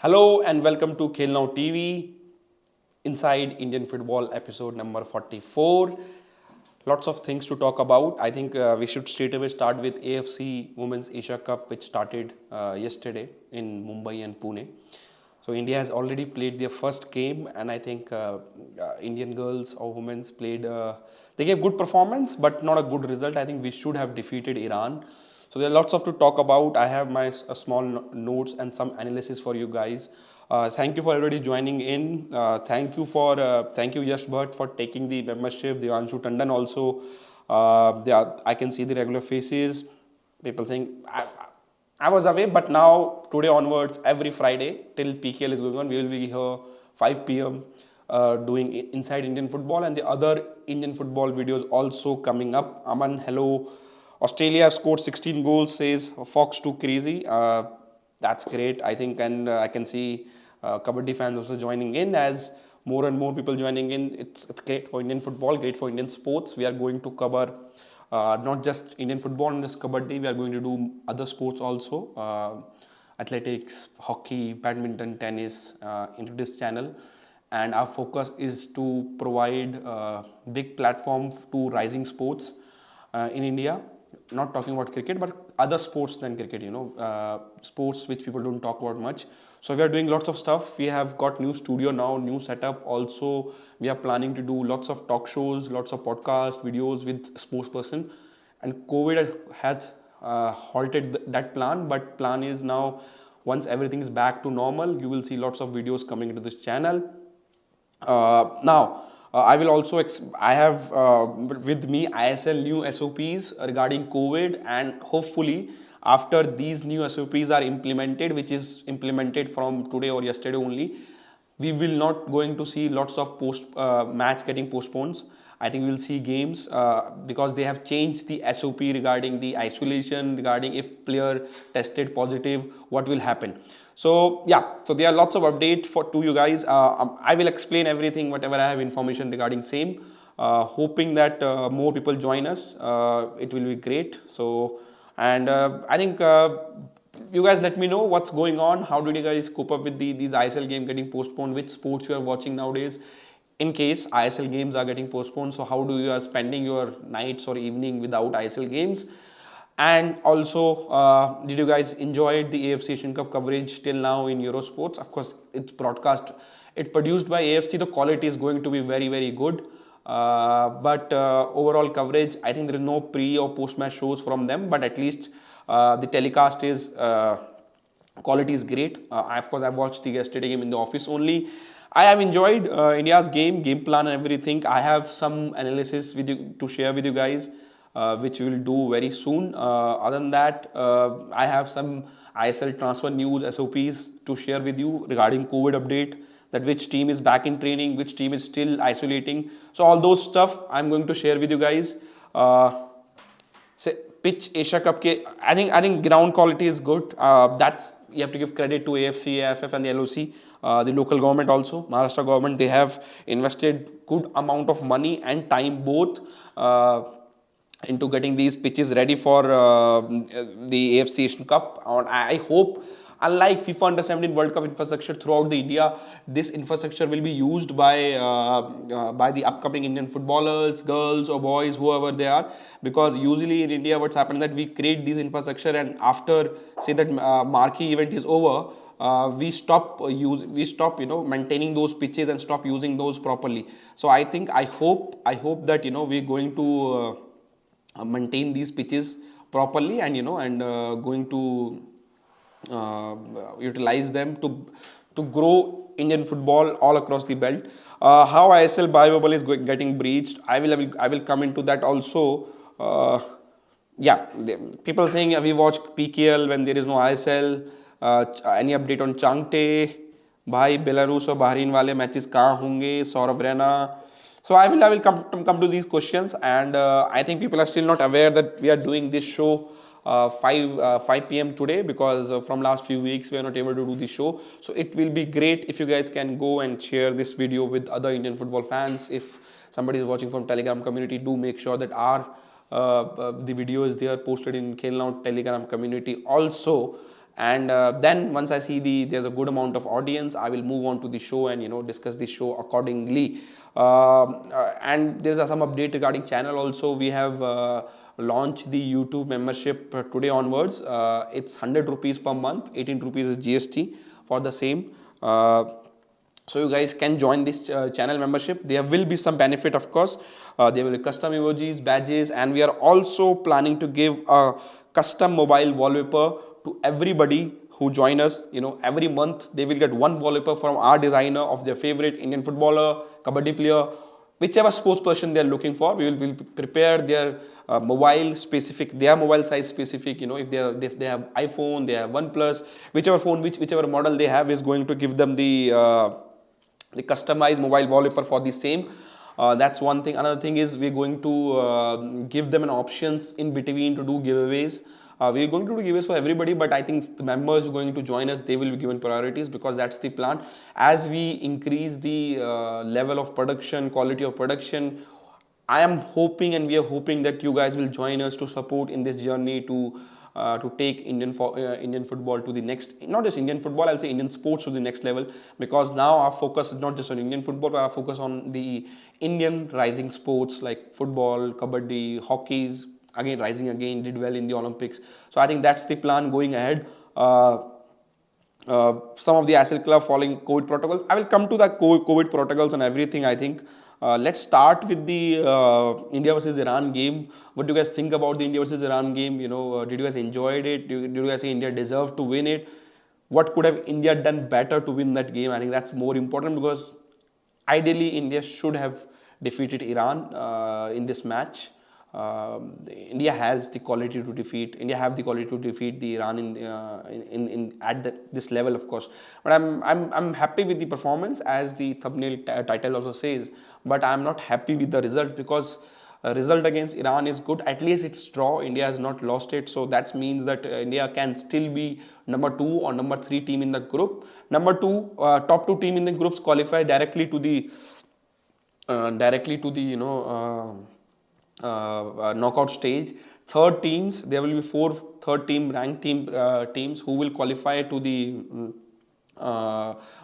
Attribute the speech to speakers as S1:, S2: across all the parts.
S1: Hello and welcome to Khel TV, Inside Indian Football episode number 44. Lots of things to talk about. I think we should straight away start with AFC Women's Asia Cup, which started yesterday in Mumbai and Pune. So India has already played their first game, and I think Indian girls or women's played. They gave good performance, but not a good result. I think we should have defeated Iran. So there are lots of to talk about. I have my small notes and some analysis for you guys. Thank you for already joining in. Thank you Yash Bhatt for taking the membership. The Anshu Tandon also. I can see the regular faces. People saying I was away, but now today onwards, every Friday till PKL is going on, we will be here 5 p.m. Doing Inside Indian Football, and the other Indian football videos also coming up. Aman, hello. Australia scored 16 goals, says Fox too crazy. That's great, I think, and I can see Kabaddi fans also joining in as more and more people joining in. It's great for Indian football, great for Indian sports. We are going to cover not just Indian football and just Kabaddi. We are going to do other sports also, athletics, hockey, badminton, tennis into this channel. And our focus is to provide a big platform to rising sports in India. Not talking about cricket, but other sports than cricket, sports which people don't talk about much. So we are doing lots of stuff. We have got new studio now, new setup. Also, we are planning to do lots of talk shows, lots of podcast videos with sports person. And COVID has halted that plan, but plan is now, once everything is back to normal, you will see lots of videos coming into this channel. I will also, I have with me ISL new SOPs regarding COVID, and hopefully after these new SOPs are implemented, which is implemented from today or yesterday only, we will not going to see lots of match getting postponed. I think we will see games because they have changed the SOP regarding the isolation, regarding if player tested positive, what will happen. So yeah, so there are lots of updates to you guys. I will explain everything, whatever I have information regarding same. Hoping that more people join us. It will be great. So, and I think you guys let me know what's going on. How did you guys cope up with these ISL game getting postponed? Which sports you are watching nowadays? In case ISL games are getting postponed, so how do you are spending your nights or evening without ISL games? And also, did you guys enjoy the AFC Asian Cup coverage till now in Eurosports? Of course, it's broadcast, it's produced by AFC. The quality is going to be very, very good. But overall coverage, I think there is no pre or post match shows from them, but at least the telecast is quality is great. Of course, I've watched the yesterday game in the office only. I have enjoyed India's game plan and everything. I have some analysis with you to share with you guys, which we will do very soon. Other than that, I have some ISL transfer news SOPs to share with you regarding COVID update, that which team is back in training, which team is still isolating. So all those stuff I'm going to share with you guys. Say pitch Asia Cup ke, I think ground quality is good. That's, you have to give credit to AFC, AFF and the LOC. The local government also, Maharashtra government, they have invested good amount of money and time both into getting these pitches ready for the AFC Asian Cup. And I hope, unlike FIFA Under 17 World Cup infrastructure throughout the India, this infrastructure will be used by the upcoming Indian footballers, girls or boys, whoever they are. Because usually in India, what's happened that we create this infrastructure, and after say that marquee event is over, we stop maintaining those pitches and stop using those properly. So I hope that we're going to maintain these pitches properly, and going to utilize them to grow Indian football all across the belt. How ISL biobubble is getting breached, I will come into that also. Yeah, people saying we watch PKL when there is no ISL. Any update on Changte? भाई Belarus और Bahrain वाले matches कहाँ होंगे? Saurabh Raina. So I will come to these questions, and I think people are still not aware that we are doing this show 5 p.m. today, because from last few weeks we are not able to do the show. So it will be great if you guys can go and share this video with other Indian football fans. If somebody is watching from Telegram community, do make sure that the video is there posted in Khel Telegram community also. And then once I see there's a good amount of audience, I will move on to the show and discuss the show accordingly. And there's some update regarding channel also. We have launched the YouTube membership today onwards. It's 100 rupees per month, 18 rupees is GST for the same. So you guys can join this channel membership. There will be some benefit, of course. There will be custom emojis, badges, and we are also planning to give a custom mobile wallpaper to everybody who join us. Every month they will get one wallpaper from our designer of their favorite Indian footballer, kabaddi player, whichever sports person they are looking for. We will prepare their mobile specific, their mobile size specific. If they have iPhone, they have OnePlus, whichever phone, whichever model they have, is going to give them the customized mobile wallpaper for the same. That's one thing. Another thing is we're going to give them an options in between to do giveaways. We're going to do giveaways for everybody, but I think the members who are going to join us, they will be given priorities, because that's the plan. As we increase the level of production, quality of production, I am hoping and we are hoping that you guys will join us to support in this journey to take Indian football to the next, not just Indian football, I'll say Indian sports to the next level, because now our focus is not just on Indian football, but our focus on the Indian rising sports like football, kabaddi, hockey's again rising again, did well in the Olympics. So I think that's the plan going ahead. Some of the ISL club following COVID protocols. I will come to the COVID protocols and everything, I think. Let's start with the India versus Iran game. What do you guys think about the India versus Iran game? Did you guys enjoy it? Did you guys say India deserved to win it? What could have India done better to win that game? I think that's more important, because ideally India should have defeated Iran in this match. India has the quality to defeat. India have the quality to defeat the Iran this level, of course. But I'm happy with the performance, as the thumbnail title also says. But I'm not happy with the result, because a result against Iran is good. At least it's draw. India has not lost it, so that means that India can still be number 2 or number 3 team in the group. Number 2, top 2 team in the groups qualify directly to the knockout stage. Third teams, there will be 4 third team ranked teams who will qualify to the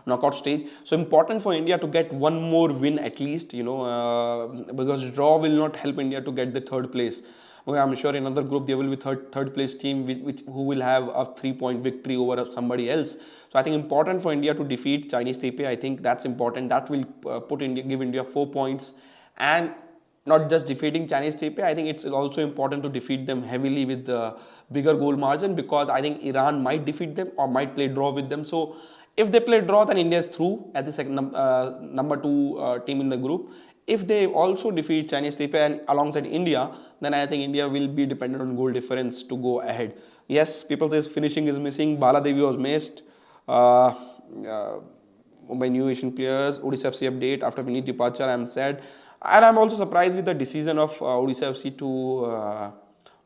S1: knockout stage. So important for India to get one more win at least, because draw will not help India to get the third place. Okay, I'm sure in another group there will be third place team who will have a 3-point victory over somebody else. So I think important for India to defeat Chinese Taipei. I think that's important. That will give India 4 points. And not just defeating Chinese Taipei, I think it's also important to defeat them heavily with the bigger goal margin, because I think Iran might defeat them or might play draw with them. So if they play draw, then India is through as the second number 2 team in the group. If they also defeat Chinese Taipei and alongside India, then I think India will be dependent on goal difference to go ahead. Yes, people say finishing is missing. Baladevi was missed. Mumbai new Asian players, Odisha FC update after Vinit departure, I'm sad. And I'm also surprised with the decision of Odisha FC to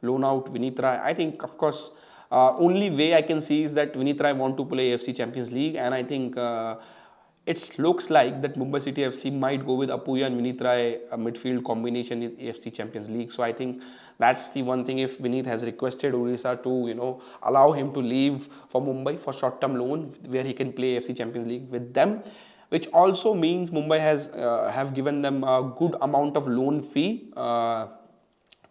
S1: loan out Vinit Rai. I think, of course, only way I can see is that Vinit Rai want to play AFC Champions League, and I think it looks like that Mumbai City FC might go with Apuya and Vinit Rai, a midfield combination in AFC Champions League. So I think that's the one thing. If Vinit has requested Odisha to allow him to leave for Mumbai for short-term loan, where he can play AFC Champions League with them, which also means Mumbai have given them a good amount of loan fee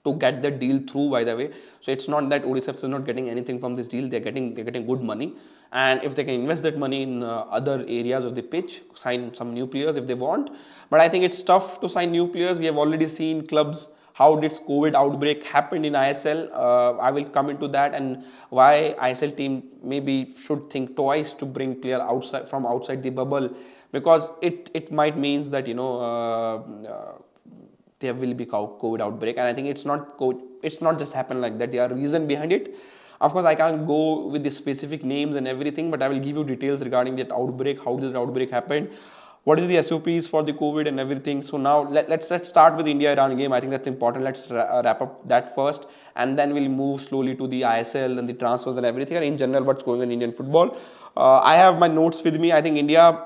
S1: to get the deal through, by the way. So it's not that Odisha is not getting anything from this deal. They're getting good money, and if they can invest that money in other areas of the pitch, sign some new players if they want. But I think it's tough to sign new players. We have already seen clubs, how this COVID outbreak happened in ISL. I will come into that, and why ISL team maybe should think twice to bring player from outside the bubble, because it might means that there will be COVID outbreak. And I think it's not just happened like that. There are reason behind it. Of course, I can't go with the specific names and everything, but I will give you details regarding that outbreak, how did the outbreak happen, what is the SOPs for the COVID and everything. So now let's start with the India-Iran game. I think that's important. Let's wrap up that first, and then we'll move slowly to the ISL and the transfers and everything, and in general what's going on in Indian football. I have my notes with me. I think India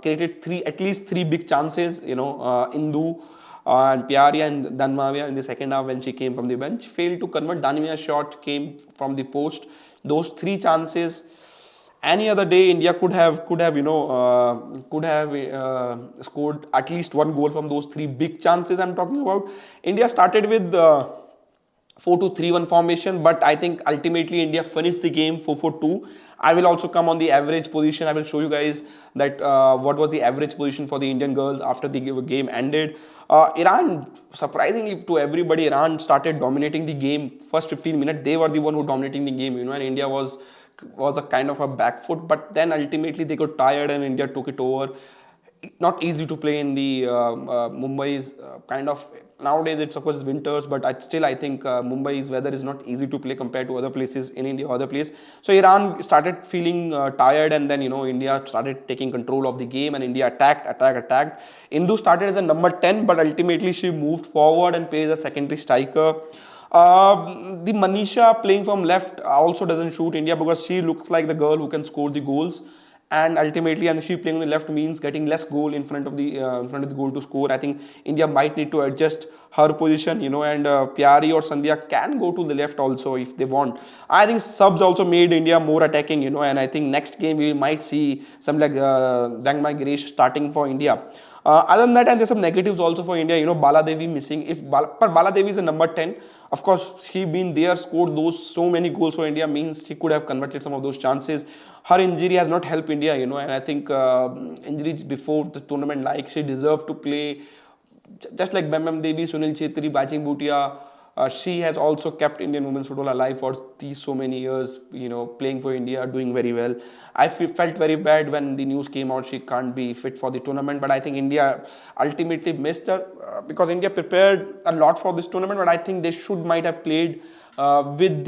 S1: created at least three big chances. Indu and Pyari and Danmavia in the second half when she came from the bench failed to convert. Danmia's shot came from the post. those three chances, any other day India could have scored at least one goal from those three big chances I'm talking about. India started with 4-2-3-1 formation, but I think ultimately India finished the game 4-4-2. I will also come on the average position. I will show you guys that what was the average position for the Indian girls after the game ended. Iran, surprisingly to everybody, Iran started dominating the game. First 15 minutes, they were the one who dominating the game, and India was a kind of a back foot, but then ultimately they got tired and India took it over. Not easy to play in the Mumbai's kind of, nowadays it's of course winters, but I think Mumbai's weather is not easy to play compared to other places in India, other place. So Iran started feeling tired, and then India started taking control of the game, and India attacked. Indu started as a number 10, but ultimately she moved forward and played as a secondary striker. The Manisha playing from left also doesn't suit India because she looks like the girl who can score the goals, and ultimately, and she playing on the left means getting less goal in front of the goal to score. I think India might need to adjust her position, and Pyari or Sandhya can go to the left also if they want. I think subs also made India more attacking, and I think next game we might see some like Dangmai Giresh starting for India. Other than that, and there's some negatives also for India. Bala Devi missing. But Bala Devi is a number 10. Of course, she been there, scored so many goals for India, means she could have converted some of those chances. Her injury has not helped India, and I think injuries before the tournament, like she deserved to play. Just like Bam Devi, Sunil Chetri, Bajing Bhutia, she has also kept Indian women's football alive for these so many years, playing for India, doing very well. I felt very bad when the news came out she can't be fit for the tournament, but I think India ultimately missed her because India prepared a lot for this tournament, but I think they might have played with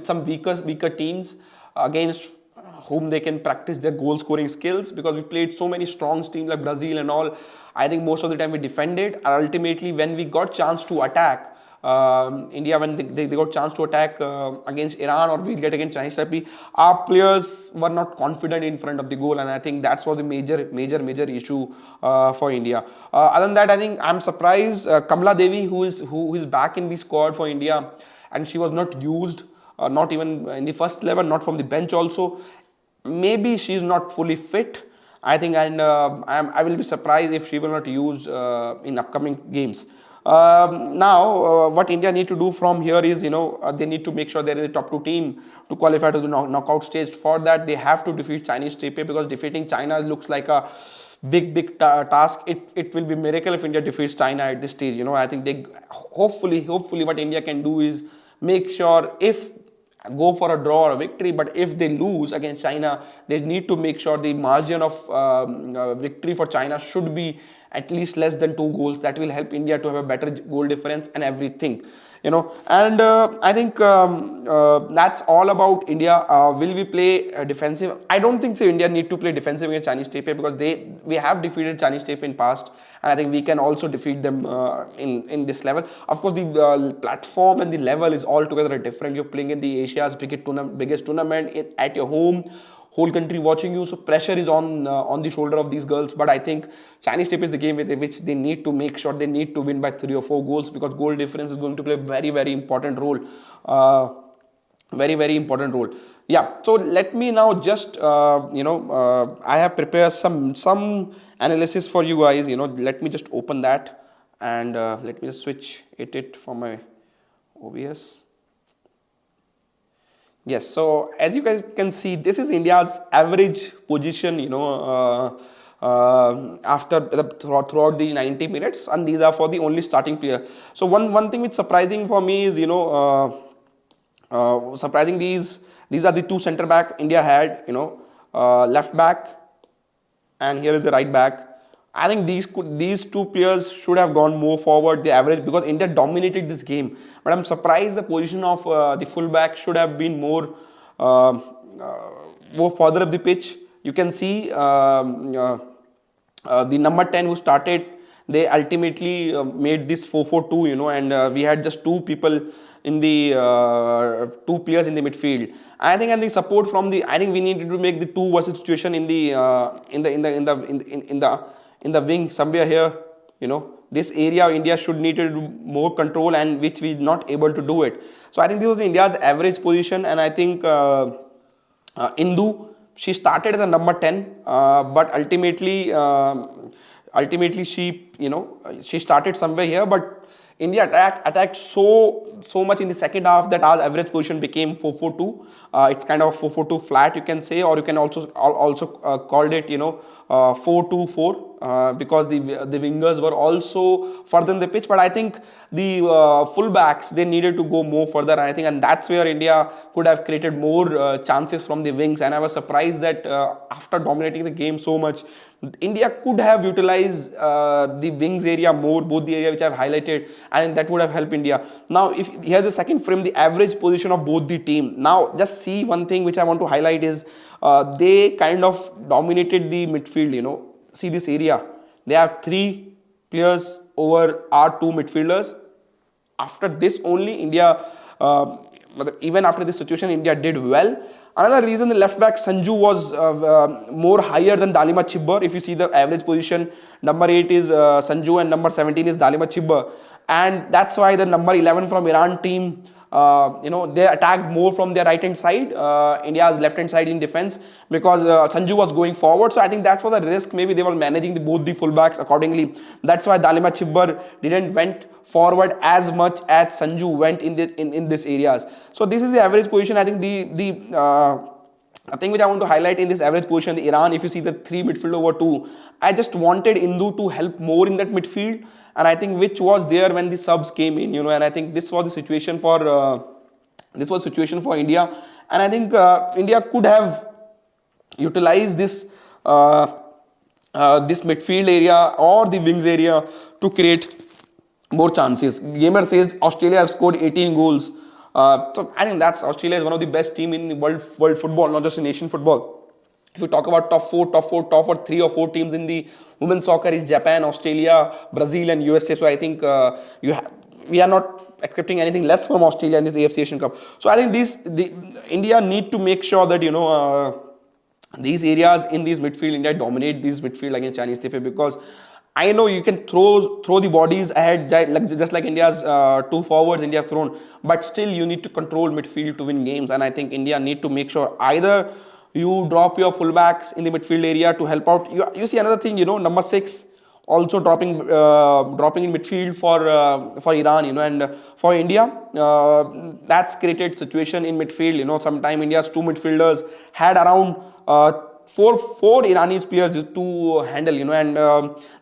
S1: some weaker teams against whom they can practice their goal scoring skills, because we played so many strong teams like Brazil and all. I think most of the time we defended, and ultimately when we got chance to attack, India, when they got chance to attack against Iran or we get against Chinese Taipei, our players were not confident in front of the goal, and I think that's was the major issue for India. Other than that, I think I'm surprised Kamala Devi, who is back in the squad for India, and she was not used, not even in the first 11, not from the bench also. Maybe she's not fully fit, I think, and I will be surprised if she will not used in upcoming games. Now, what India need to do from here is, they need to make sure they're in the top 2 team to qualify to the knockout stage. For that, they have to defeat Chinese Taipei, because defeating China looks like a big task. It will be a miracle if India defeats China at this stage. I think they hopefully what India can do is make sure, if go for a draw or a victory, but if they lose against China, they need to make sure the margin of victory for China should be at least less than 2 goals. That will help India to have a better goal difference and everything, and I think that's all about India. Will we play defensive? I don't think so. India need to play defensive against Chinese Taipei, because we have defeated Chinese Taipei in past, and I think we can also defeat them in this level. Of course, the platform and the level is altogether different. You're playing in the Asia's biggest tournament at your home, whole country watching you, so pressure is on the shoulder of these girls. But I think Chinese Taipei is the game with which they need to make sure they need to win by 3 or 4 goals, because goal difference is going to play a very important role. Very important role. Yeah, so let me now just I have prepared some analysis for you guys. Let me just open that, and let me just switch it from my OBS. Yes, so as you guys can see, this is India's average position, throughout the 90 minutes, and these are for the only starting player. So one thing which surprising for me is, surprising these are the 2 centre back India had, left back, and here is the right back. I think these 2 players should have gone more forward, the average, because India dominated this game. But I'm surprised the position of the fullback should have been more further up the pitch. You can see the number 10 who started, they ultimately made this 4-4-2, and we had just 2 people in the 2 players in the midfield. I think, and the support from I think we needed to make the 2 versus situation in the wing somewhere here. this area India should need to do more control, and which we not able to do it. So I think this was India's average position, and I think Indu, she started as a number 10, but ultimately she she started somewhere here, but India attacked so much in the second half that our average position became 4-4-2. It's kind of 4-4-2 flat, you can say, or you can also called it 4-2-4, because the wingers were also further in the pitch. But I think the fullbacks, they needed to go more further, and I think, and that's where India could have created more chances from the wings. And I was surprised that after dominating the game so much, India could have utilized the wings area more, both the area which I've highlighted, and that would have helped India. Now, if here's the second frame, the average position of both the team. Now, just see one thing which I want to highlight is they kind of dominated the midfield. See this area. They have 3 players over our 2 midfielders. After this only, India, even after this situation, India did well. Another reason, the left back Sanju was more higher than Dalima Chibber. If you see the average position, number 8 is Sanju and number 17 is Dalima Chibber. And that's why the number 11 from Iran team, they attacked more from their right hand side, India's left hand side in defense, because Sanju was going forward. So I think that's was the risk. Maybe they were managing both the fullbacks accordingly. That's why Dalima Chibber didn't went forward as much as Sanju went in these areas. So this is the average position. I think the thing which I want to highlight in this average position, the Iran, if you see the 3 midfield over 2, I just wanted Indu to help more in that midfield, and I think which was there when the subs came in, and I think this was the situation for India, and I think India could have utilized this this midfield area or the wings area to create more chances. Gamer says Australia have scored 18 goals. So I think that's Australia is one of the best team in the world football, not just in Asian football. If you talk about top 4, 3 or 4 teams in the women's soccer is Japan, Australia, Brazil, and USA. So I think we are not expecting anything less from Australia in this AFC Asian Cup. So I think India need to make sure that these areas in these midfield, India dominate these midfield against Chinese Taipei, because I know you can throw the bodies ahead, just like India's 2 forwards India have thrown, but still you need to control midfield to win games. And I think India need to make sure either you drop your fullbacks in the midfield area to help out. You see another thing, number 6 also dropping in midfield for Iran, and for India, that's created situation in midfield. Sometime India's 2 midfielders had around four Iranian players to handle, and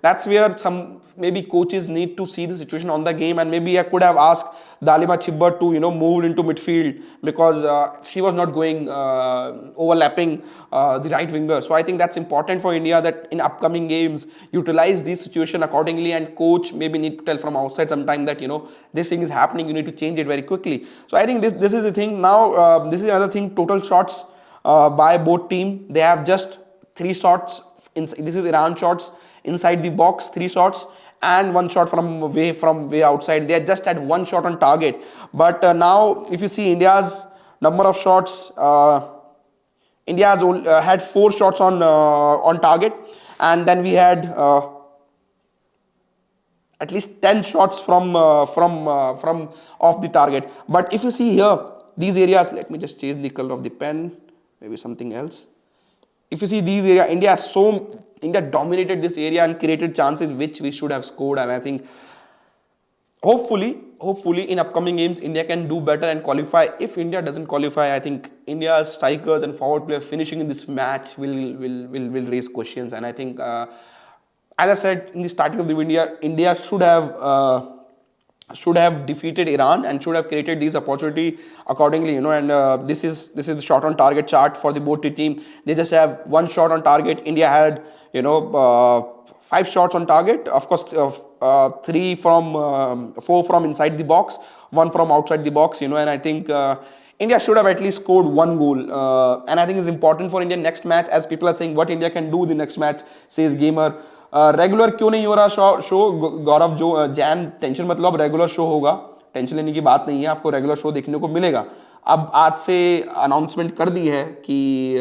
S1: that's where some maybe coaches need to see the situation on the game, and maybe I could have asked Dalima Chibber to move into midfield, because she was not going overlapping the right winger. So I think that's important for India, that in upcoming games utilize this situation accordingly, and coach maybe need to tell from outside sometime that this thing is happening, you need to change it very quickly. So I think this is the thing. Now this is another thing, total shots by both team. They have just 3 shots. This is Iran shots inside the box, 3 shots, and 1 shot from way outside. They just had 1 shot on target. But now, if you see India's number of shots, India has had 4 shots on target, and then we had at least 10 shots from off the target. But if you see here, these areas, let me just change the color of the pen, maybe something else. If you see these areas, India dominated this area and created chances which we should have scored. And I think hopefully in upcoming games India can do better and qualify. If India doesn't qualify, I think India's strikers and forward players finishing in this match will raise questions. And I think as I said in the starting of the video, India should have defeated Iran and should have created these opportunity accordingly, and this is the shot on target chart for the both team. They just have 1 shot on target. India had 5 shots on target, of course, 4 from inside the box, 1 from outside the box, and I think India should have at least scored 1 goal, and I think it's important for India next match, as people are saying what India can do the next match, says Gamer. Regular क्यों नहीं हो रहा show गौरव, जो Jain tension मतलब regular show होगा, tension लेने की बात नहीं है, आपको रेगुलर शो देखने को मिलेगा. अब आज से अनाउंसमेंट कर दी है कि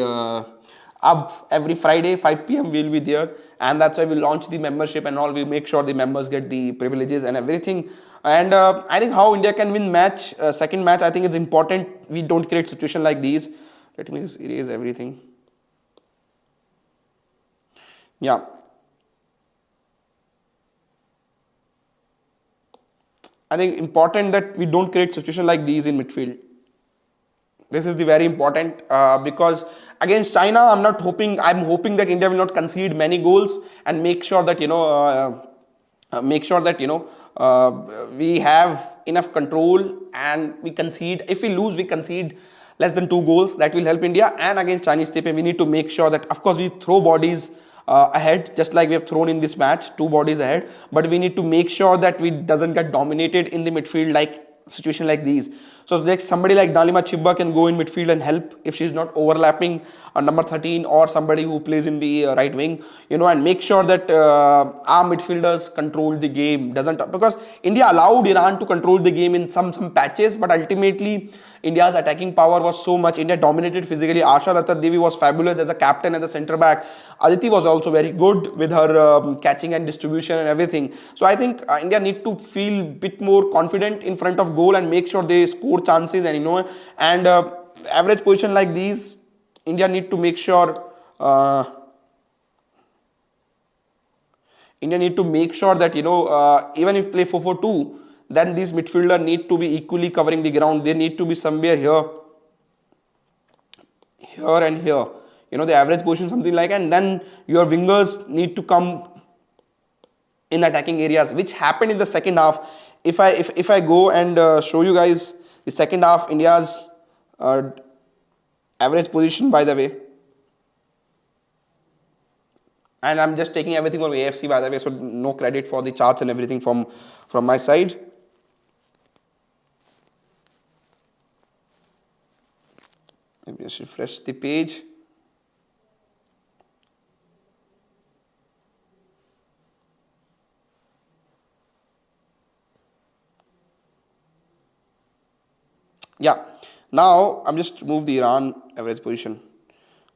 S1: Up every Friday 5 p.m. we'll be there, and that's why we launch the membership and all. We make sure the members get the privileges and everything. And I think how India can win match second match, I think it's important we don't create situation like these. Let me just erase everything. Yeah. I think important that we don't create situation like these in midfield. This is the very important because against China, I'm hoping that India will not concede many goals and make sure that we have enough control and we concede. If we lose, we concede less than 2 goals. That will help India. And against Chinese Taipei, we need to make sure that, of course, we throw bodies ahead, just like we have thrown in this match, 2 bodies ahead. But we need to make sure that we doesn't get dominated in the midfield like situation like these. So like somebody like Dalima Chibba can go in midfield and help if she's not overlapping number 13 or somebody who plays in the right wing, and make sure that our midfielders control the game. Because India allowed Iran to control the game in some patches, but ultimately India's attacking power was so much. India dominated physically. Asha Latar Devi was fabulous as a captain, as a centre back. Aditi was also very good with her catching and distribution and everything. So I think India need to feel a bit more confident in front of goal and make sure they score chances, and average position like these, India need to make sure that even if play 4-4-2, then these midfielder need to be equally covering the ground. They need to be somewhere here and here. The average position something like, and then your wingers need to come in attacking areas, which happened in the second half. If I go and show you guys the second half, India's average position, by the way, and I'm just taking everything from AFC, by the way, so no credit for the charts and everything from my side. Let me just refresh the page. Yeah, now I'm just move the Iran average position.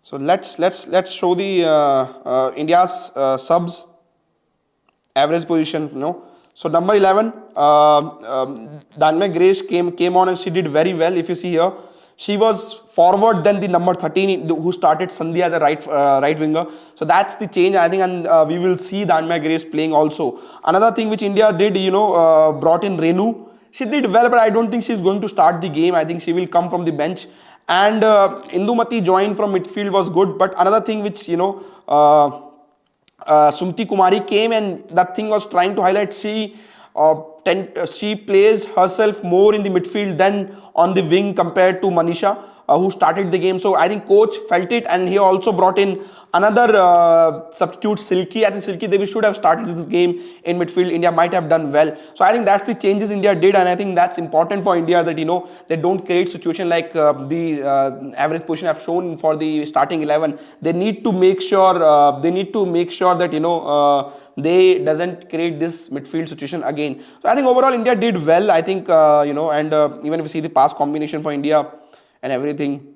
S1: So let's show the India's subs average position. So number 11, Danmay Grace came on and she did very well. If you see here, she was forward than the number 13 who started Sandhya as a right winger. So that's the change, I think, and we will see Danmay Grace playing also. Another thing which India did, brought in Renu. She did well, but I don't think she's going to start the game. I think she will come from the bench. And Indumati joined from midfield was good. But another thing which, Sumti Kumari came, and that thing was trying to highlight she plays herself more in the midfield than on the wing compared to Manisha, who started the game. So I think coach felt it, and he also brought in another substitute, Silky. I think Silky Devi should have started this game in midfield. India might have done well. So I think that's the changes India did, and I think that's important for India that they don't create situation like the average position I've shown for the starting 11. They need to make sure that they doesn't create this midfield situation again. So I think overall India did well. I think and even if we see the pass combination for India and everything,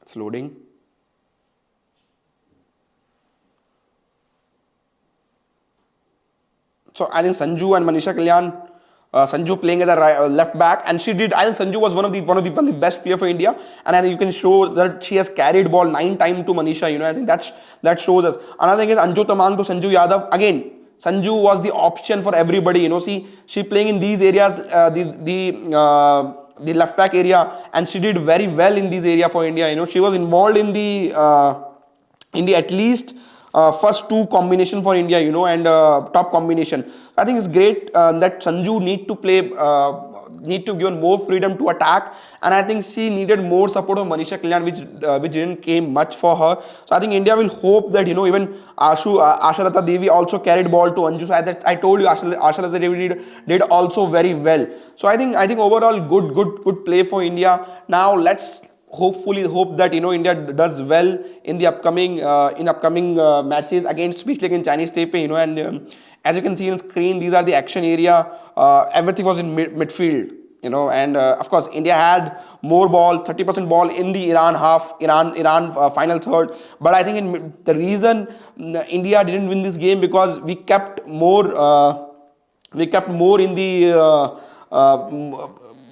S1: it's loading. So I think Sanju and Manisha Kalyan, Sanju playing as a left back, and she did. I think Sanju was one of the best player for India, and I think you can show that she has carried ball 9 times to Manisha. I think that shows us. Another thing is Anju Tamang to Sanju Yadav. Again, Sanju was the option for everybody. She playing in these areas, the left back area, and she did very well in this area for India. She was involved in the at least first 2 combination for India, and top combination. I think it's great that Sanju need to give more freedom to attack, and I think she needed more support of Manisha Kalyan, which didn't came much for her. So I think India will hope that even Asharata Devi also carried ball to Anju. So I told you Asharata Devi did also very well. So I think overall good play for India. Now let's hopefully hope that India does well in the upcoming matches against, especially against Chinese Taipei. And as you can see on screen, these are the action area. Everything was in midfield. And of course India had more ball, 30% ball in the Iran half, Iran final third. But I think the reason India didn't win this game because we kept more in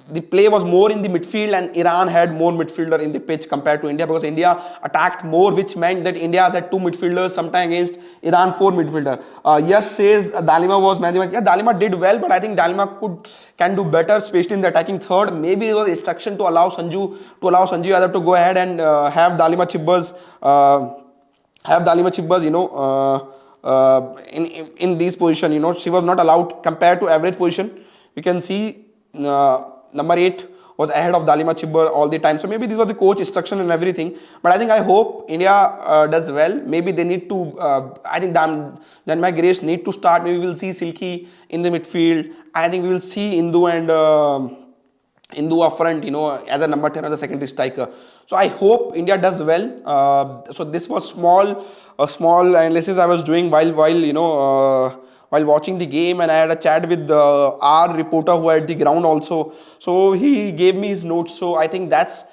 S1: the play was more in the midfield, and Iran had more midfielder in the pitch compared to India, because India attacked more, which meant that India has had two midfielders sometime against Iran four midfielder. Yash says Dalima was man of the match. Yeah, Dalima did well, but I think Dalima can do better, especially in the attacking third. Maybe it was instruction to allow Sanju Yadav to go ahead and have Dalima Chibbas in this position. She was not allowed compared to average position. You can see number 8 was ahead of Dalima Chibbar all the time. So maybe these were the coach instruction and everything. But I hope India does well. Maybe they need to, I think my Grace need to start. Maybe we'll see Silky in the midfield. I think we will see Indu and Indu up front, as a number 10 or the secondary striker. So I hope India does well. So this was a small analysis I was doing while watching the game, and I had a chat with our reporter who had the ground also. So he gave me his notes. So I think that's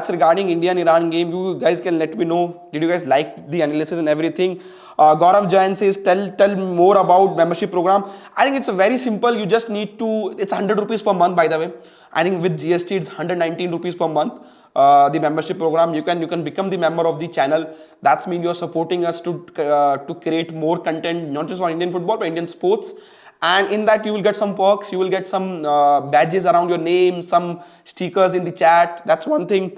S1: regarding India-Iran game. You guys can let me know. Did you guys like the analysis and everything? Gaurav Jain says, tell more about membership program. I think it's very simple. You just need to, it's 100 rupees per month, by the way. I think with GST it's 119 rupees per month. The membership program, you can become the member of the channel. That's mean you're supporting us to create more content, not just on Indian football but Indian sports. And in that you will get some perks, you will get some badges around your name, some stickers in the chat. That's one thing.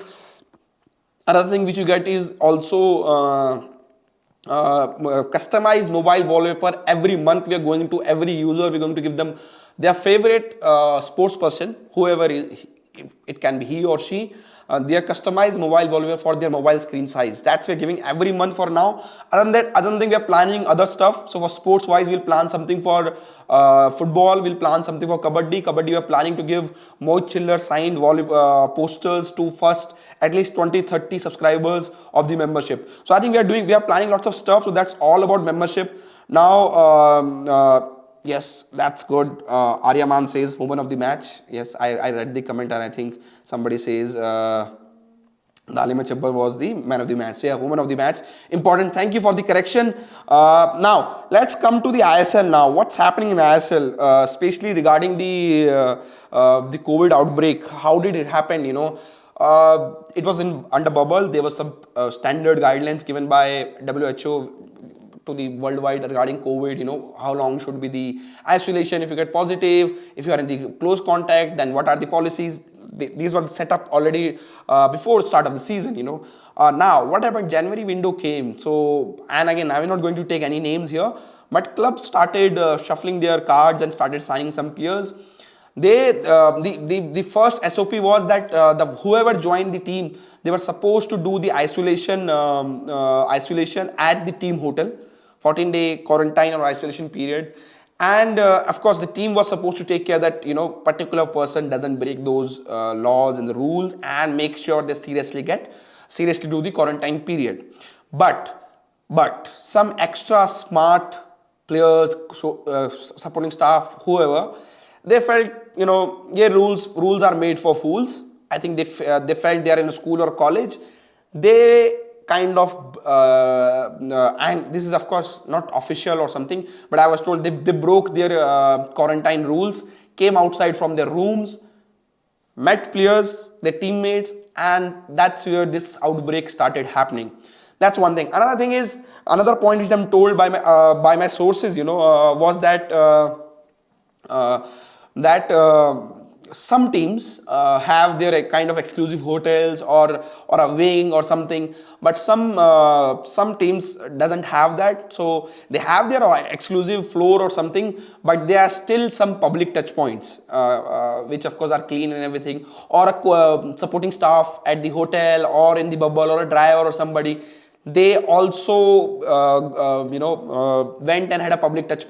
S1: Another thing which you get is also customized mobile wallpaper. Every month we are going to every user, we're going to give them their favorite sports person, whoever it can be he or she. Their customized mobile wallpaper for their mobile screen size. That's we're giving every month for now. Other than that, we are planning other stuff. So for sports wise, we'll plan something for football. We'll plan something for kabaddi. Kabaddi, we are planning to give Mohit Chiller signed posters to first at least 20-30 subscribers of the membership. So I think we are planning lots of stuff. So that's all about membership. Now, yes, that's good. Aryaman says woman of the match. Yes, I read the comment, and I think somebody says Dalima Chabbar was the man of the match. So yeah, woman of the match. Important. Thank you for the correction. Now, let's come to the ISL now. What's happening in ISL, especially regarding the COVID outbreak? How did it happen? It was under bubble. There was some standard guidelines given by WHO to the worldwide regarding COVID, how long should be the isolation if you get positive, if you are in the close contact, then what are the policies. These were set up already before the start of the season, Now, what happened? January window came. So, and again, I'm not going to take any names here, but clubs started shuffling their cards and started signing some players. The first SOP was that whoever joined the team, they were supposed to do the isolation at the team hotel. 14-day quarantine or isolation period, and of course the team was supposed to take care that particular person doesn't break those laws and the rules, and make sure they seriously do the quarantine period. But some extra smart players, supporting staff, whoever, they felt rules are made for fools. I think they felt they are in a school or college. They kind of and this is of course not official or something, but I was told they broke their quarantine rules, came outside from their rooms, met players, their teammates, and that's where this outbreak started happening. That's one thing. Another point which I'm told by my sources, was that some teams have their kind of exclusive hotels or a wing or something, but some teams doesn't have that. So they have their exclusive floor or something, but there are still some public touch points, which of course are clean and everything, or a supporting staff at the hotel or in the bubble, or a driver or somebody. They also went and had a public touch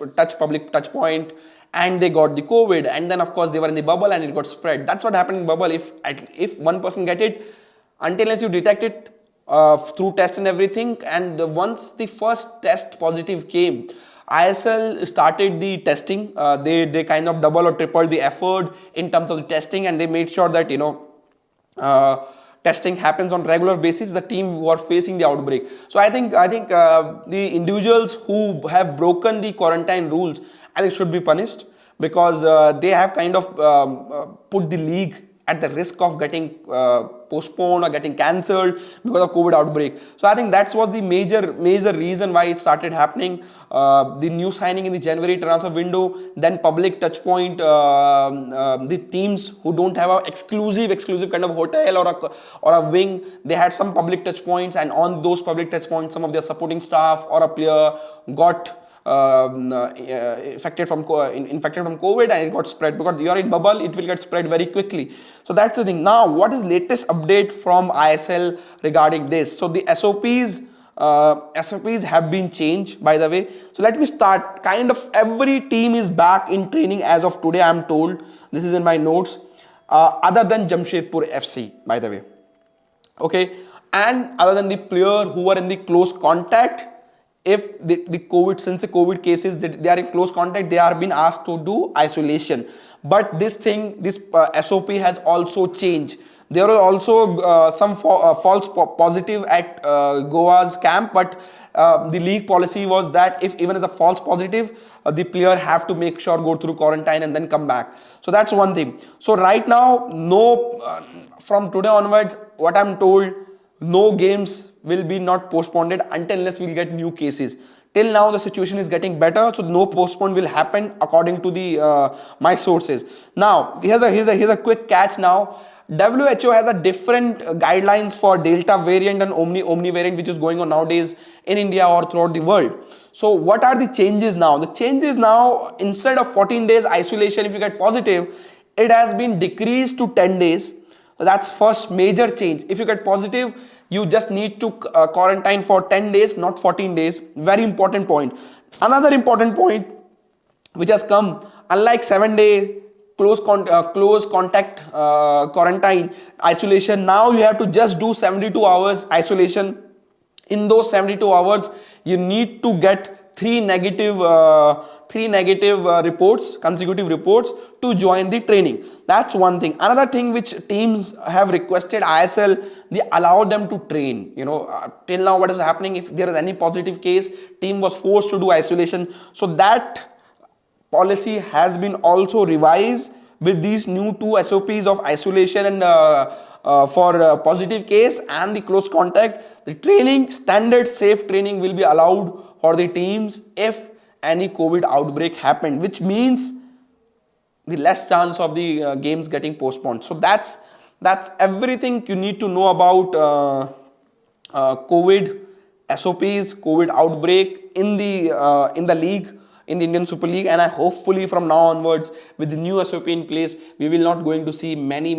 S1: point, and they got the COVID, and then of course they were in the bubble and it got spread. That's what happened in bubble. If one person get it, unless you detect it through test and everything, and once the first test positive came, ISL started the testing. They kind of double or triple the effort in terms of the testing, and they made sure that testing happens on regular basis. The team who are facing the outbreak. So I think the individuals who have broken the quarantine rules, I think should be punished, because they have kind of put the league at the risk of getting postponed or getting cancelled because of COVID outbreak. So I think that's what the major reason why it started happening. The new signing in the January transfer window, then public touch point, the teams who don't have a exclusive kind of hotel or a wing, they had some public touch points, and on those public touch points, some of their supporting staff or a player got infected from COVID, and it got spread. Because you are in bubble, it will get spread very quickly. So that's the thing. Now, what is latest update from ISL regarding this? So the SOPs have been changed, by the way. So let me start. Kind of every team is back in training as of today, I'm told. This is in my notes. Other than Jamshedpur FC, by the way. Okay, and other than the player who are in the close contact, if the COVID, since the COVID cases, they are in close contact, they are being asked to do isolation. But this SOP has also changed. There are also some false positive at Goa's camp, but the league policy was that if even as a false positive, the player have to make sure go through quarantine and then come back. So that's one thing. So right now, from today onwards, what I'm told, no games will be not postponed until unless we'll get new cases. Till now, the situation is getting better, so no postpone will happen according to the my sources. Now, here's a quick catch. Now, WHO has a different guidelines for Delta variant and Omni variant, which is going on nowadays in India or throughout the world. So, what are the changes now? The changes now, instead of 14 days isolation, if you get positive, it has been decreased to 10 days. That's first major change. If you get positive, you just need to quarantine for 10 days, not 14 days. Very important point. Another important point which has come, unlike 7-day close contact quarantine isolation, now you have to just do 72 hours isolation. In those 72 hours, you need to get three negative reports, consecutive reports, to join the training. That's one thing. Another thing which teams have requested ISL, they allow them to train. Till now what is happening, if there is any positive case, team was forced to do isolation. So that policy has been also revised with these new 2 SOPs of isolation and for positive case and the close contact. The training, standard safe training, will be allowed for the teams if any COVID outbreak happened, which means the less chance of the games getting postponed. So that's everything you need to know about COVID SOPs, COVID outbreak in the league, in the Indian Super League. And hopefully from now onwards, with the new SOP in place, we will not going to see many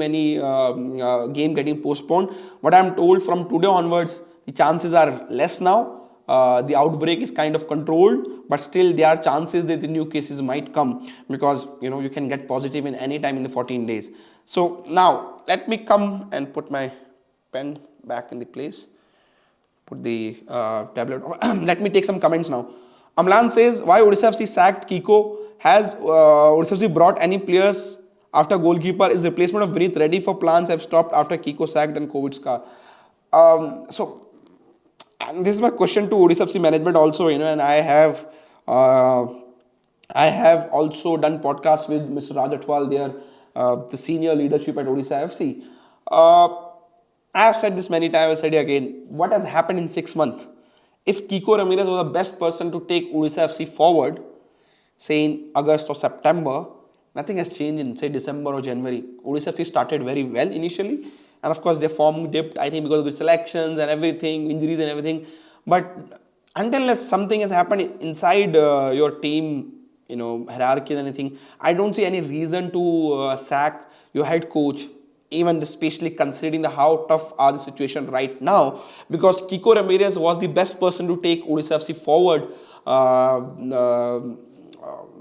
S1: game getting postponed. What I'm told, from today onwards, the chances are less now. The outbreak is kind of controlled, but still there are chances that the new cases might come, because you can get positive in any time in the 14 days. So now let me come and put my pen back in the place, put the tablet. Let me take some comments now. Amlan says, why Odisha FC sacked Kiko? Has Odisha FC brought any players after goalkeeper? Is replacement of Vinith ready for plans have stopped after Kiko sacked and COVID scar? And this is my question to Odisha FC management also, and I have also done podcasts with Mr. Raj Atwal, the senior leadership at Odisha FC. I have said this many times, I'll say it again. What has happened in 6 months? If Kiko Ramirez was the best person to take Odisha FC forward, say in August or September, nothing has changed in, say, December or January. Odisha FC started very well initially. And of course, their form dipped, I think, because of the selections and everything, injuries and everything. But until something has happened inside your team, hierarchy and anything, I don't see any reason to sack your head coach, even especially considering how tough are the situation right now. Because Kiko Ramirez was the best person to take Odisha FC forward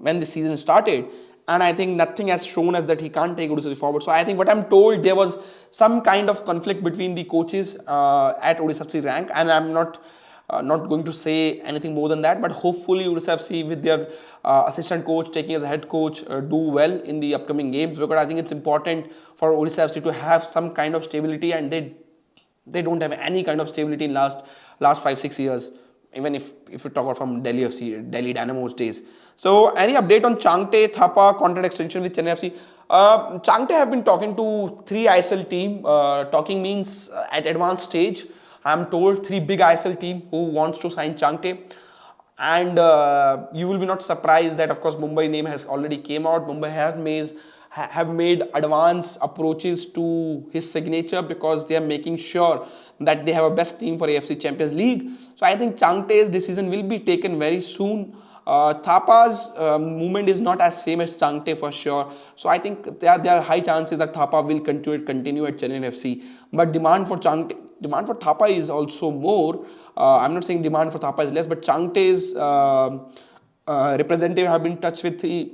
S1: when the season started. And I think nothing has shown us that he can't take Odisha forward. So I think what I'm told, there was some kind of conflict between the coaches at Odisha FC rank. And I'm not Not going to say anything more than that, but hopefully Odisha FC with their assistant coach taking as a head coach do well in the upcoming games, because I think it's important for Odisha FC to have some kind of stability, and they don't have any kind of stability in last 5-6 years, even if you talk about from Delhi FC, Delhi Dynamo's days. So any update on Changte Thapa contract extension with Chennai FC? Changte have been talking to 3 ISL team. Talking means at advanced stage. I'm told 3 big ISL team who wants to sign Changte. And you will be not surprised that of course Mumbai name has already came out. Mumbai have made advanced approaches to his signature, because they are making sure that they have a best team for AFC Champions League. So I think Changte's decision will be taken very soon. Thapa's movement is not as same as Changte for sure. So I think there are high chances that Thapa will continue at Chennai FC. But demand for Thapa is also more. I'm not saying demand for Thapa is less, but Changte's representative have been in touch with the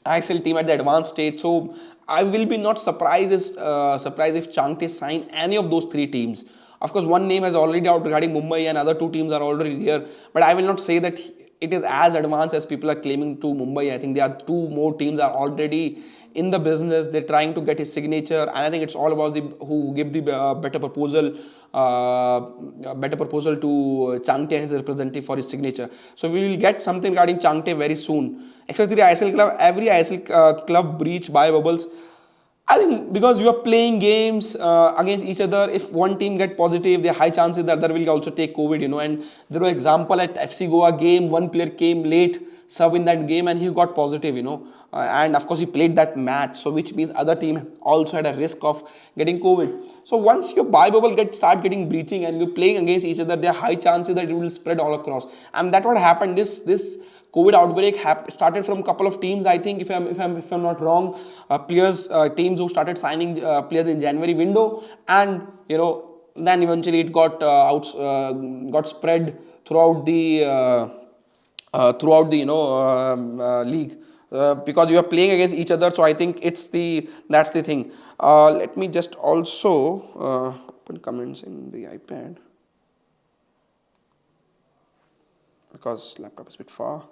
S1: ISL team at the advanced stage. So I will be not surprised if Changte sign any of those 3 teams. Of course, one name has already out regarding Mumbai, and other 2 teams are already here. But I will not say that it is as advanced as people are claiming to Mumbai. I think there are 2 more teams are already in the business. They're trying to get his signature, and I think it's all about who give the better proposal to Changte and his representative for his signature. So we will get something regarding Changte very soon. Especially ISL club, every ISL club breach bio bubbles. I think because you are playing games against each other, if one team get positive, there are high chances that the other will also take COVID, and there was example at FC Goa game, one player came late, serve in that game, and he got positive, and of course he played that match, so which means other team also had a risk of getting COVID. So once your bio bubble start getting breaching and you're playing against each other, there are high chances that it will spread all across, and that's what happened. This COVID outbreak started from a couple of teams, I think, if I'm not wrong, teams who started signing players in January window, and then eventually it got spread throughout the league, because you are playing against each other. So I think that's the thing. Let me just also open comments in the iPad, because laptop is a bit far.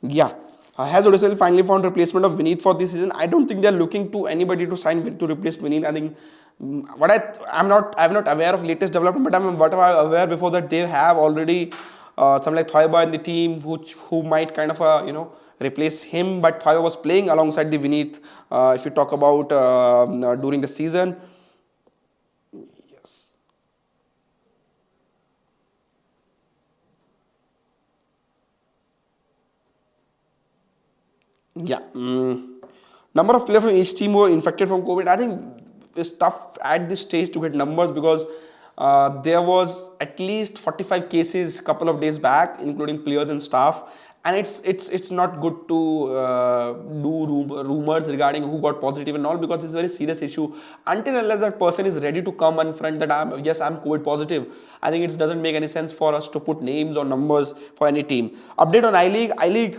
S1: Yeah. Has Odisha finally found replacement of Vineet for this season? I don't think they're looking to anybody to sign to replace Vineet. I think I'm not aware of latest development, but I'm aware before that they have already some like Thoiba in the team who might kind of replace him. But Thoiba was playing alongside the Vineet. If you talk about during the season. Yeah. Number of players from each team were infected from COVID. I think it's tough at this stage to get numbers, because there was at least 45 cases couple of days back, including players and staff. And it's not good to do rumors regarding who got positive and all, because it's a very serious issue. Until unless that person is ready to come and front that I'm COVID positive, I think it doesn't make any sense for us to put names or numbers for any team. Update on I-League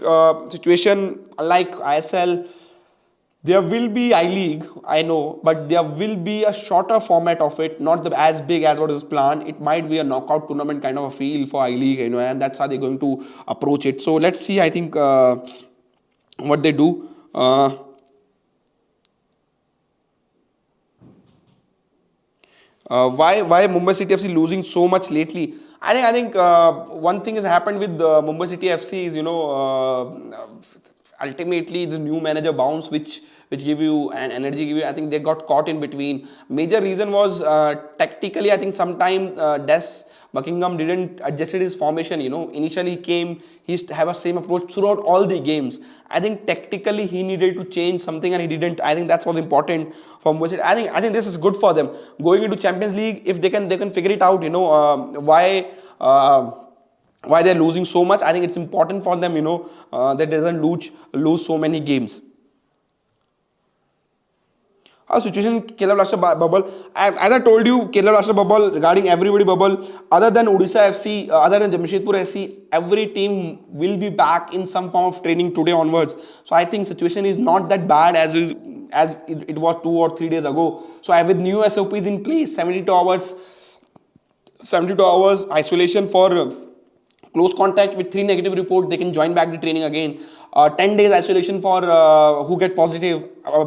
S1: situation, unlike ISL. There will be I-League, I know, but there will be a shorter format of it, not as big as what is planned. It might be a knockout tournament kind of a feel for I-League, and that's how they're going to approach it. So let's see, I think, what they do. Why Mumbai City FC losing so much lately? I think one thing has happened with Mumbai City FC is, ultimately the new manager bounce, which give you an energy, give you. I think they got caught in between. Major reason was tactically. I think sometime Des Buckingham didn't adjusted his formation. Initially he came, he used to have a same approach throughout all the games. I think tactically he needed to change something, and he didn't. I think that's what's important for Mumbai City. I think this is good for them going into Champions League. If they can figure it out. Why they're losing so much. I think it's important for them, that they doesn't lose so many games. How situation in Kerala Blaster bubble? As I told you, Kerala Blaster bubble regarding everybody bubble. Other than Odisha FC, other than Jamshedpur FC, every team will be back in some form of training today onwards. So I think situation is not that bad as it was 2 or 3 days ago. So I with new SOPs in place, 72 hours isolation for close contact with 3 negative reports, they can join back the training again. 10 days isolation for who get positive,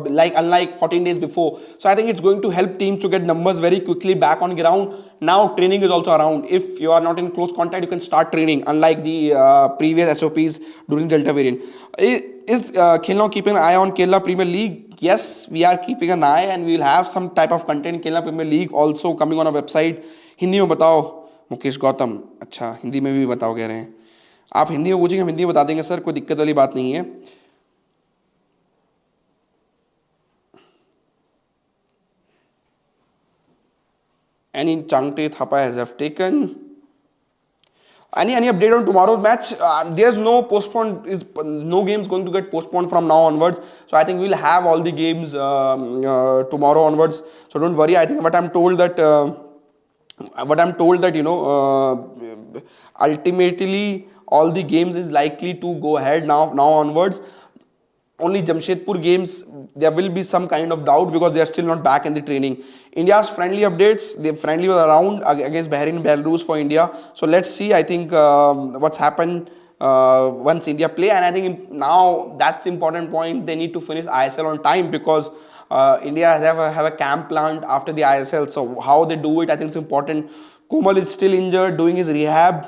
S1: like unlike 14 days before. So I think it's going to help teams to get numbers very quickly back on ground. Now training is also around. If you are not in close contact, you can start training, unlike the previous SOPs during Delta variant. Is Khel now keeping an eye on Kerala Premier League? Yes, we are keeping an eye, and we will have some type of content in Kerala Premier League also coming on our website. Hindi में बताओ मुकेश गौतम. अच्छा, हिंदी में भी बताओ कह रहे हैं आप. हिंदी में पूछेंगे, हम हिंदी में बता देंगे सर, कोई दिक्कत वाली बात नहीं है. Any Changte Thapa have taken? Any update on tomorrow's match? There's no games going to get postponed from now onwards. So I think we'll have all the games tomorrow onwards. So don't worry. I think what I'm told that ultimately all the games is likely to go ahead now onwards. Only Jamshedpur games, there will be some kind of doubt because they are still not back in the training. India's friendly updates, the friendly was around against Bahrain and Belarus for India. So let's see, I think what's happened once India play. And I think now that's the important point. They need to finish ISL on time because India have a camp planned after the ISL. So how they do it, I think it's important. Komal is still injured, doing his rehab.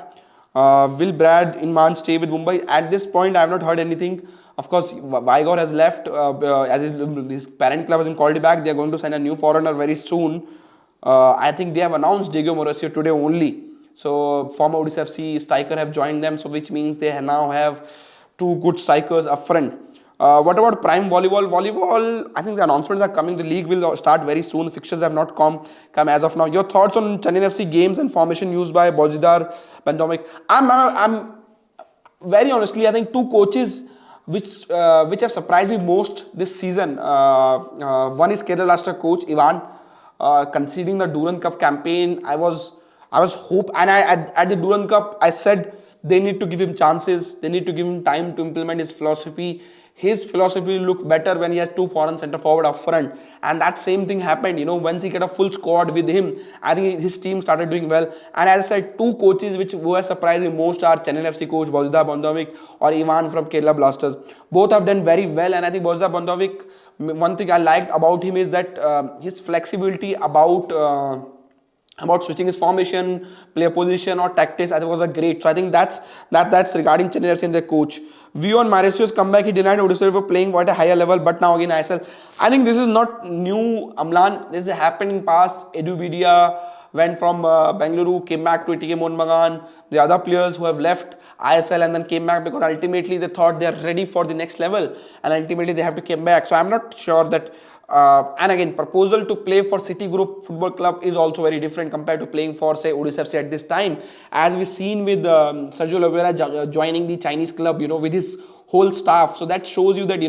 S1: Will Brad Inman stay with Mumbai? At this point, I have not heard anything. Of course, Vaigor has left as his parent club hasn't called him back. They are going to sign a new foreigner very soon. I think they have announced Diego Morasio today only. So former Odisha FC striker have joined them, so which means they now have 2 good strikers up front. What about Prime Volleyball? Volleyball, I think the announcements are coming. The league will start very soon. The fixtures have not come as of now. Your thoughts on Chennai FC games and formation used by Bojidar, Bandomik? I'm very honestly, I think 2 coaches which have surprised me most this season. One is Kerala Blaster coach Ivan. Conceding the Durand Cup campaign, I was hope, and at the Durand Cup I said they need to give him chances. They need to give him time to implement his philosophy. His philosophy will look better when he has 2 foreign centre forward up front, and that same thing happened. Once he get a full squad with him, I think his team started doing well. And as I said, 2 coaches who have surprised me most are Chennai FC coach Bojidar Bandomik or Ivan from Kerala Blasters. Both have done very well, and I think Bojidar Bandomik, one thing I liked about him is that his flexibility about switching his formation, player position or tactics, I think was great. So I think that's regarding Chennai FC and their coach. View on Mauricio's comeback, he denied Odisha for playing at a higher level, but now again ISL. I think this is not new, Amlan. This has happened in past. Edu Bidia went from Bengaluru, came back to ATK Mohun Bagan. The other players who have left ISL and then came back because ultimately they thought they are ready for the next level, and ultimately they have to come back. So I'm not sure that. And again, proposal to play for City Group Football Club is also very different compared to playing for, say, Odisha FC at this time. As we've seen with Sergio Lovera joining the Chinese club, with his whole staff. So that shows you that,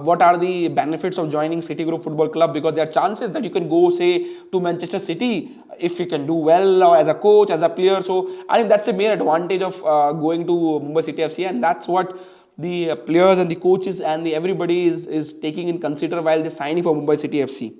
S1: what are the benefits of joining City Group Football Club, because there are chances that you can go, say, to Manchester City if you can do well as a coach, as a player. So I think that's the main advantage of going to Mumbai City FC, and that's what the players and the coaches and everybody is taking in consider while they signing for Mumbai City FC.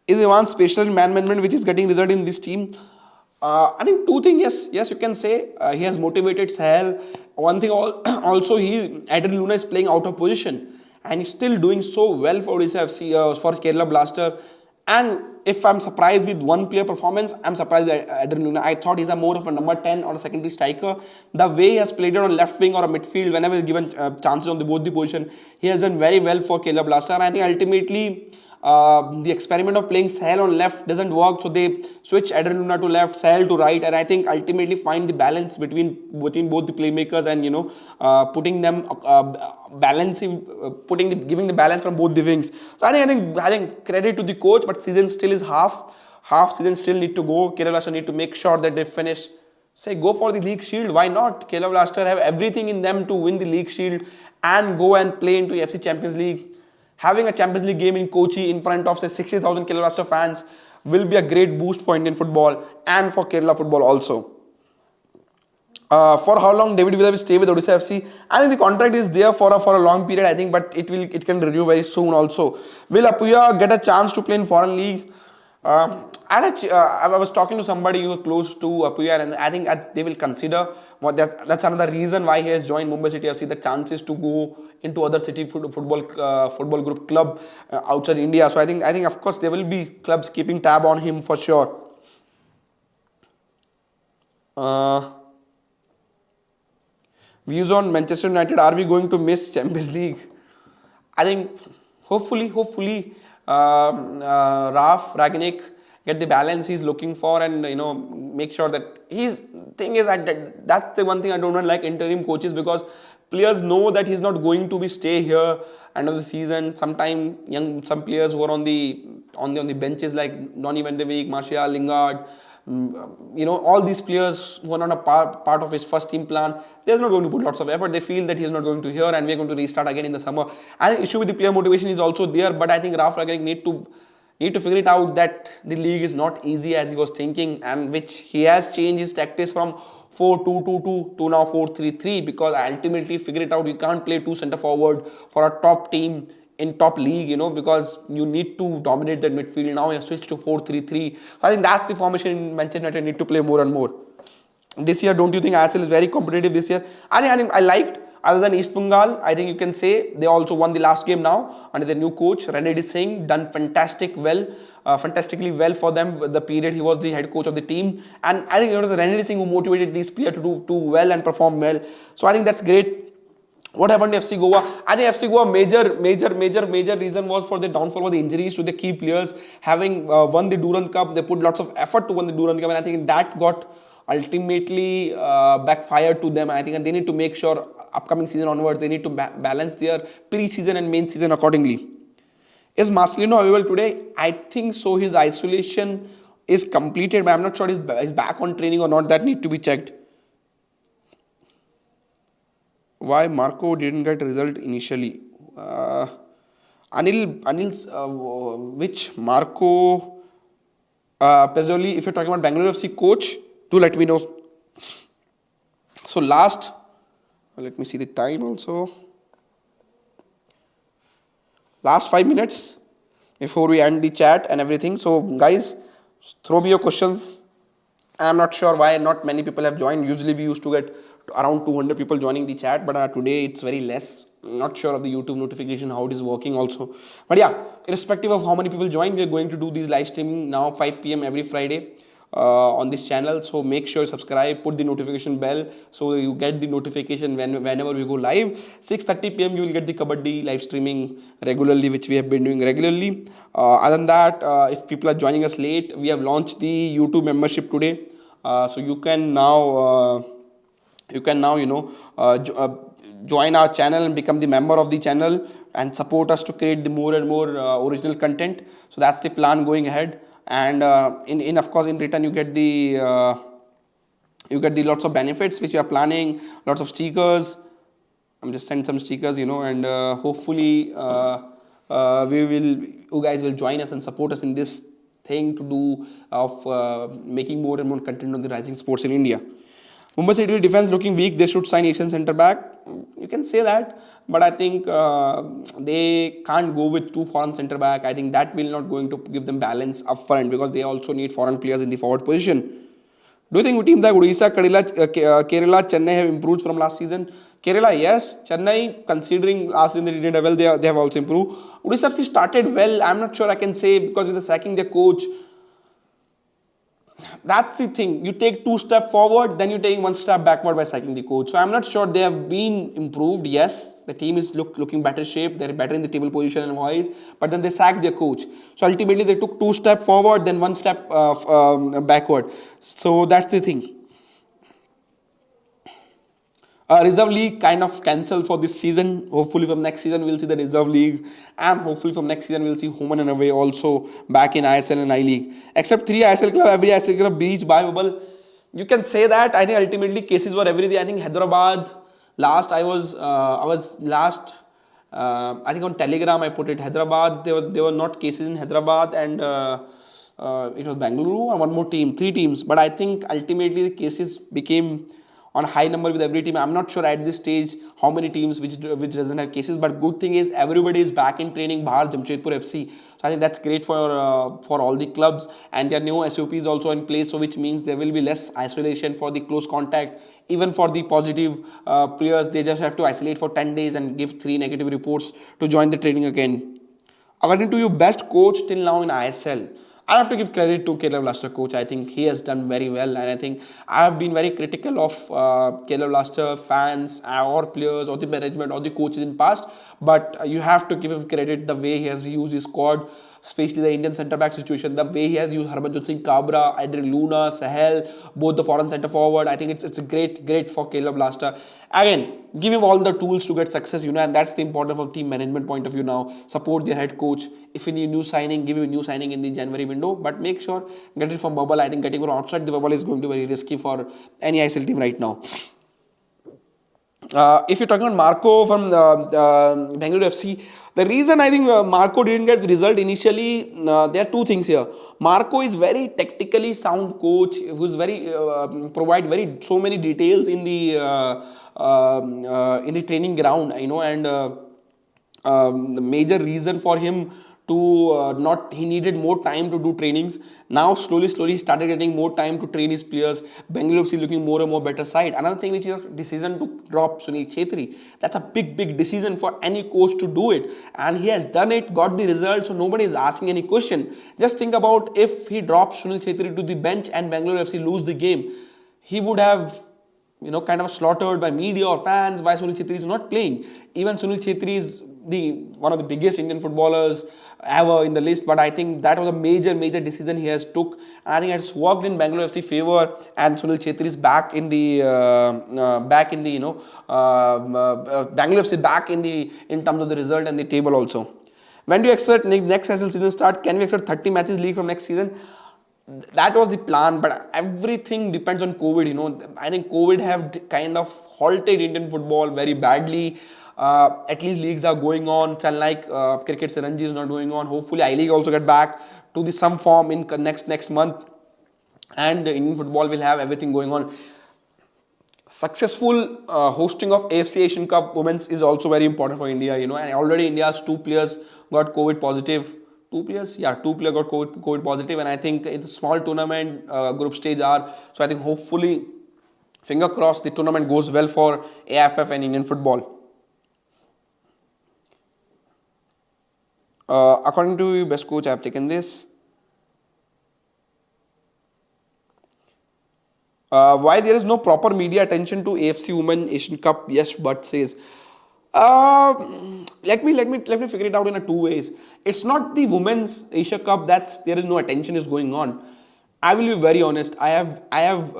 S1: Is Ivan special in man management which is getting result in this team? I think 2 things, yes, you can say. He has motivated Khel. One thing also, Adrian Luna is playing out of position and he's still doing so well for Odisha FC, for Kerala Blaster. And if I'm surprised with one player performance, I'm surprised at Adrian Luna. I thought he's more of a number 10 or a secondary striker. The way he has played it on left wing or a midfield, whenever he's given chances on both the position, he has done very well for Kerala Blaster. And I think ultimately, The experiment of playing Khel on left doesn't work, so they switch Adrian Luna to left, Khel to right, and I think ultimately find the balance between both the playmakers, and putting them balancing, giving the balance from both the wings. So I think credit to the coach, but season still is half season still need to go. Kerala Blaster need to make sure that they finish. Say go for the league shield. Why not? Kerala Blaster have everything in them to win the league shield and go and play into FC Champions League. Having a Champions League game in Kochi in front of say 60,000 Kerala Blaster fans will be a great boost for Indian football and for Kerala football also. For how long David Villa will stay with Odisha FC? I think the contract is there for a long period. I think, but it can renew very soon also. Will Apuya get a chance to play in foreign league? I was talking to somebody who was close to Apuya, and I think they will consider. That's another reason why he has joined Mumbai City FC. The chances to go into other city football group club outside India. So I think of course there will be clubs keeping tab on him for sure. Views on Manchester United. Are we going to miss Champions League? I think hopefully Raf Ragnick get the balance he's looking for, and make sure that thing is that's the one thing I don't like interim coaches, because players know that he's not going to stay here end of the season. Sometimes some players who are on the benches like Donny van de Beek, Martial, Lingard, all these players who are not a part of his first team plan, they're not going to put lots of effort. They feel that he's not going to here, and we're going to restart again in the summer. I think issue with the player motivation is also there, but I think Raf Ragnick need to figure it out that the league is not easy as he was thinking, and which he has changed his tactics from 4-2-2-2 to now 4-3-3, because I ultimately figure it out. You can't play two centre forward for a top team in top league, because you need to dominate that midfield. Now you have switched to 4-3-3. I think that's the formation Manchester United need to play more and more. This year, don't you think ISL is very competitive this year? I think I liked, other than East Bengal, I think you can say they also won the last game now under their new coach, Ranjit Singh, done fantastically well for them the period he was the head coach of the team. And I think it was Ranjit Singh who motivated these players to do well and perform well. So I think that's great. What happened to FC Goa? I think FC Goa major reason was for the downfall of the injuries to the key players. Having won the Durand Cup, they put lots of effort to win the Durand Cup, and I think that got ultimately backfired to them. I think they need to make sure upcoming season onwards they need to balance their pre-season and main season accordingly. Is Marcelino available today? I think so. His isolation is completed, but I'm not sure he's back on training or not. That need to be checked. Why Marco didn't get result initially? Anil's which Marco Pezzoli, if you're talking about Bangalore FC coach, do let me know. So let me see the time also. Last 5 minutes before we end the chat and everything. So guys, throw me your questions. I'm not sure why not many people have joined. Usually we used to get around 200 people joining the chat, but today it's very less. Not sure of the YouTube notification, how it is working also. But yeah, irrespective of how many people join, we are going to do these live streaming now 5 p.m. every Friday on this channel. So make sure you subscribe, put the notification bell so you get the notification whenever we go live. 6:30 p.m. you will get the Kabaddi live streaming regularly, which we have been doing regularly. Other than that, if people are joining us late, we have launched the YouTube membership today. So you can now join our channel and become the member of the channel and support us to create the more and more original content. So that's the plan going ahead. And of course in return you get the lots of benefits which we are planning, lots of stickers. I'm just sending some stickers, and hopefully you guys will join us and support us in this thing to do of making more and more content on the rising sports in India. Mumbai City defense looking weak. They should sign Asian centre back. You can say that, but I think they can't go with 2 foreign centre back. I think that will not going to give them balance up front, because they also need foreign players in the forward position. Do you think teams like Odisha, Kerala, Chennai have improved from last season? Kerala, yes. Chennai, considering last season they didn't well, they have also improved. Odisha started well. I'm not sure I can say, because with the sacking their coach, that's the thing. You take two step forward, then you take one step backward by sacking the coach. So I'm not sure they have been improved. Yes, the team is looking better shape. They're better in the table position and wise, but then they sacked their coach. So ultimately, they took two step forward, then one step backward. So that's the thing. Reserve league kind of cancelled for this season. Hopefully from next season we'll see the reserve league, and hopefully from next season we'll see home and away also back in ISL and I League. Except three ISL club, every ISL club breached by bubble. You can say that. I think ultimately cases were everything. I think Hyderabad last I was last. I think on Telegram I put it Hyderabad. There were not cases in Hyderabad, and it was Bengaluru and one more team, three teams. But I think ultimately the cases became on high number with every team. I'm not sure at this stage how many teams which doesn't have cases, but good thing is everybody is back in training. Bahar Jamshedpur FC, so I think that's great for all the clubs, and their new SOPs also in place, so which means there will be less isolation for the close contact. Even for the positive players, they just have to isolate for 10 days and give 3 negative reports to join the training again. According to you, best coach till now in ISL, I have to give credit to Kerala Blaster coach. I think he has done very well, and I think I have been very critical of Kerala Blaster fans or players or the management or the coaches in past. But you have to give him credit the way he has used his squad, especially the Indian centre back situation, the way he has used Harbhajan Singh Kabra, Adrian Luna, Sahel, both the foreign centre forward. I think it's a great for Kerala Blaster. Again, give him all the tools to get success, and that's the important from team management point of view now. Support their head coach. If you need new signing, give him a new signing in the January window, but make sure get it from bubble. I think getting from outside the bubble is going to be very risky for any ISL team right now. If you're talking about Marco from Bengaluru FC, the reason I think Marco didn't get the result initially, there are two things here. Marco is very tactically sound coach who's very provide very so many details in the training ground, and the major reason for him to not he needed more time to do trainings. Now slowly he started getting more time to train his players. Bengaluru FC looking more and more better side. Another thing which is a decision to drop Sunil Chhetri. That's a big decision for any coach to do it, and he has done it, got the result, so nobody is asking any question. Just think about if he drops Sunil Chhetri to the bench and Bengaluru FC lose the game, he would have kind of slaughtered by media or fans why Sunil Chhetri is not playing. Even Sunil Chhetri is one of the biggest Indian footballers ever in the list, but I think that was a major decision he has took, and I think it's worked in Bengaluru FC favor, and Sunil Chhetri is back in the Bengaluru FC back in terms of the result and the table also. When do you expect next ISL season start? Can we expect 30 matches league from next season? That was the plan, but everything depends on COVID. I think COVID have kind of halted Indian football very badly. At least leagues are going on. It's unlike cricket, Saranji is not going on. Hopefully I League also get back to the some form in next month, and Indian football will have everything going on. Successful hosting of AFC Asian Cup Women's is also very important for India, and already India's 2 players got COVID positive. 2 players got COVID positive, and I think it's a small tournament, group stage R. So I think hopefully, finger crossed, the tournament goes well for AFF and Indian football. According to best coach, I have taken this. Why there is no proper media attention to AFC Women Asian Cup? Yes, but says. Let me figure it out in 2 ways. It's not the Women's Asia Cup there is no attention is going on. I will be very honest. I have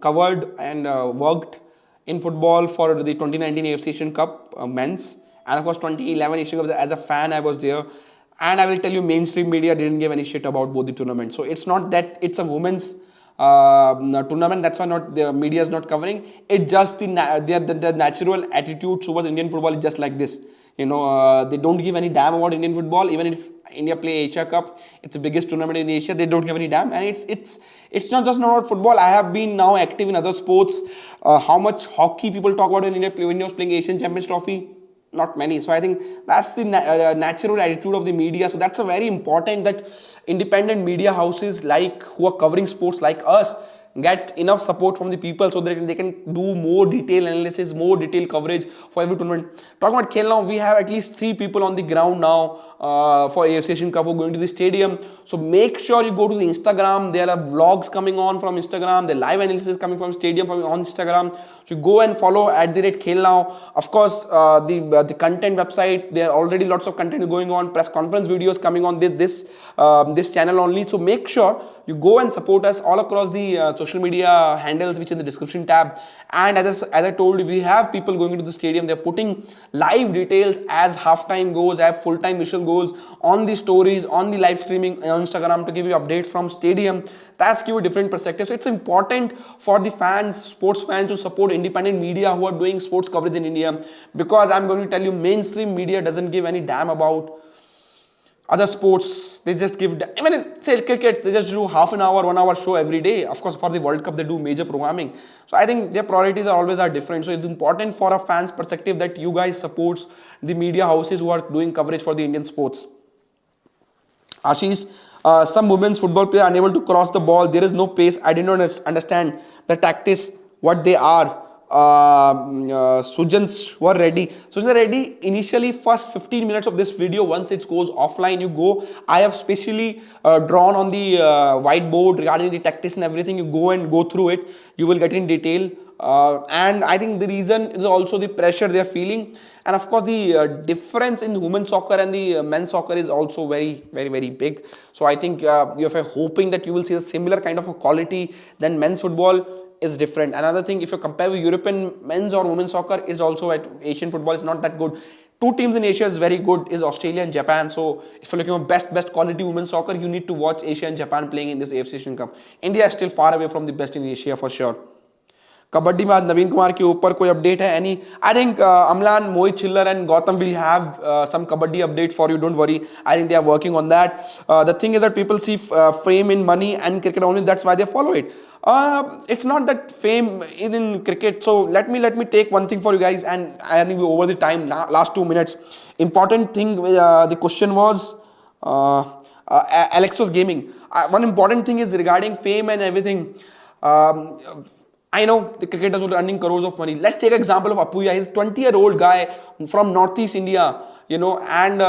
S1: covered and worked in football for the 2019 AFC Asian Cup men's. And of course 2011 Asian Cup, as a fan I was there, and I will tell you mainstream media didn't give any shit about both the tournaments. So it's not that it's a women's tournament, that's why the media is not covering. It's just the natural attitude towards Indian football is just like this. They don't give any damn about Indian football. Even if India play Asia Cup, it's the biggest tournament in Asia, they don't give any damn. And it's not just about football. I have been now active in other sports. How much hockey people talk about when India was playing Asian Champions Trophy? Not many. So I think that's the natural attitude of the media. So that's a very important that independent media houses who are covering sports like us get enough support from the people so that they can do more detailed analysis, more detailed coverage for every tournament. Talking about Khel now, we have at least 3 people on the ground now for AFC Asian Cup who are going to the stadium. So make sure you go to the Instagram. There are vlogs coming on from Instagram. The live analysis coming from stadium on Instagram. So you go and follow @Khel now. Of course, the content website, there are already lots of content going on. Press conference videos coming on this channel only. So make sure you go and support us all across the social media handles which is in the description tab. And as I told you, we have people going into the stadium. They're putting live details as halftime goes, as full-time whistle goes on the stories, on the live streaming on Instagram to give you updates from stadium. That's give you different perspectives. So it's important for the fans, sports fans, to support independent media who are doing sports coverage in India, because I'm going to tell you, mainstream media doesn't give any damn about other sports. They just give, even say cricket, they just do half an hour, 1 hour show every day. Of course, for the World Cup, they do major programming. So I think their priorities are always different. So it's important for a fan's perspective that you guys supports the media houses who are doing coverage for the Indian sports. Ashish, some women's football players are unable to cross the ball. There is no pace. I did not understand the tactics, what they are. Sujans were ready. Sujans ready initially first 15 minutes of this video. Once it goes offline, you go. I have specially drawn on the whiteboard regarding the tactics and everything. You go and go through it. You will get in detail. And I think the reason is also the pressure they are feeling. And of course, the difference in women's soccer and the men's soccer is also very, very, very big. So I think if you're hoping that you will see a similar kind of a quality than men's football, is different. Another thing, if you compare with European men's or women's soccer, is also at Asian football is not that good. 2 teams in Asia is very good, is Australia and Japan. So if you're looking at best quality women's soccer, you need to watch Asia and Japan playing in this AFC Asian Cup. India is still far away from the best in Asia for sure. Kabaddi में आज नवीन कुमार के ऊपर कोई update है? Any? I think Amlan, Mohit Chillar and Gautam will have some Kabaddi update for you. Don't worry. I think they are working on that. The thing is that people see fame in money and cricket only. That's why they follow it. It's not that fame is in cricket. So let me take one thing for you guys, and I think we're over the time. Last 2 minutes. Important thing. The question was Alexos Gaming. One important thing is regarding fame and everything. I know the cricketers are earning crores of money. Let's take an example of Apuya. He's a 20-year-old guy from Northeast India, and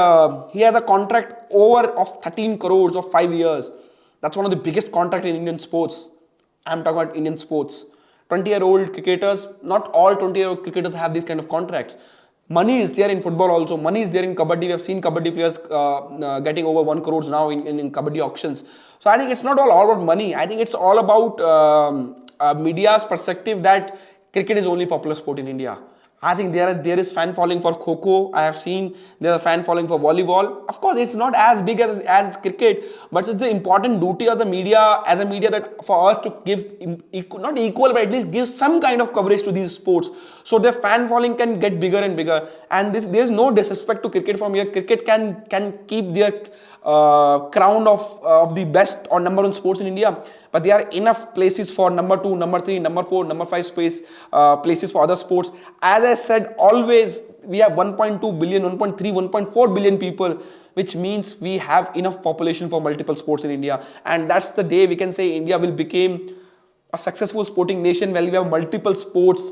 S1: he has a contract of 13 crores of 5 years. That's one of the biggest contracts in Indian sports. I'm talking about Indian sports. 20-year-old cricketers, not all 20-year-old cricketers have these kind of contracts. Money is there in football also. Money is there in Kabaddi. We have seen Kabaddi players getting over 1 crores now in Kabaddi auctions. So I think it's not all about money. I think it's all about media's perspective that cricket is only popular sport in India. I think there is fan following for Kho. I have seen there is a fan following for volleyball. Of course, it's not as big as cricket, but it's the important duty of the media as a media that for us to give not equal, but at least give some kind of coverage to these sports, so their fan following can get bigger and bigger. And there's no disrespect to cricket from here. Cricket can keep their crown of the best or number 1 sports in India, but there are enough places for number 2, number 3, number 4, number 5 places for other sports. As I said, always we have 1.2 billion, 1.3, 1.4 billion people, which means we have enough population for multiple sports in India. And that's the day we can say India will become a successful sporting nation where we have multiple sports